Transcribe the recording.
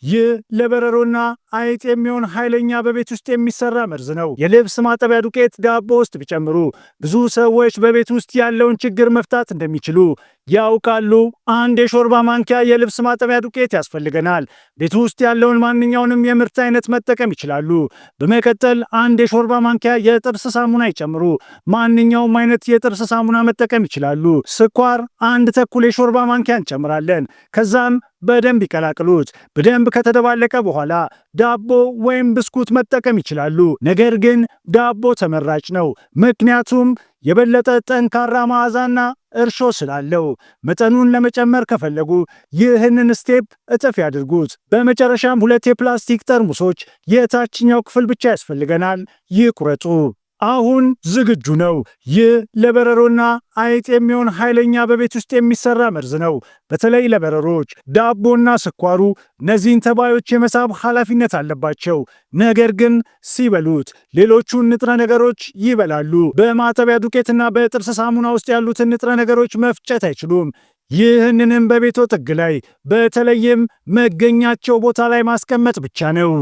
ይህ ለበረሮና አይጥ የሚሆን ኃይለኛ በቤት ውስጥ የሚሰራ መርዝ ነው። የልብስ ማጠቢያ ዱቄት ዳቦ ውስጥ ቢጨምሩ ብዙ ሰዎች በቤት ውስጥ ያለውን ችግር መፍታት እንደሚችሉ ያውቃሉ? አንድ የሾርባ ማንኪያ የልብስ ማጠቢያ ዱቄት ያስፈልገናል። ቤት ውስጥ ያለውን ማንኛውንም የምርት አይነት መጠቀም ይችላሉ። በመቀጠል አንድ የሾርባ ማንኪያ የጥርስ ሳሙና ይጨምሩ። ማንኛውም አይነት የጥርስ ሳሙና መጠቀም ይችላሉ። ስኳር አንድ ተኩል የሾርባ ማንኪያ እንጨምራለን። ከዛም በደንብ ይቀላቅሉት። በደንብ ከተደባለቀ በኋላ ዳቦ ወይም ብስኩት መጠቀም ይችላሉ። ነገር ግን ዳቦ ተመራጭ ነው፣ ምክንያቱም የበለጠ ጠንካራ መዓዛና እርሾ ስላለው። መጠኑን ለመጨመር ከፈለጉ ይህንን ስቴፕ እጥፍ ያድርጉት። በመጨረሻም 2 የፕላስቲክ ጠርሙሶች የታችኛው ክፍል ብቻ ያስፈልገናል። ይቁረጡ። አሁን ዝግጁ ነው። ይህ ለበረሮና አይጥ የሚሆን ኃይለኛ በቤት ውስጥ የሚሰራ መርዝ ነው። በተለይ ለበረሮች ዳቦና ስኳሩ እነዚህን ተባዮች የመሳብ ኃላፊነት አለባቸው። ነገር ግን ሲበሉት ሌሎቹን ንጥረ ነገሮች ይበላሉ። በማጠቢያ ዱቄትና በጥርስ ሳሙና ውስጥ ያሉትን ንጥረ ነገሮች መፍጨት አይችሉም። ይህንንም በቤቶ ጥግ ላይ በተለይም መገኛቸው ቦታ ላይ ማስቀመጥ ብቻ ነው።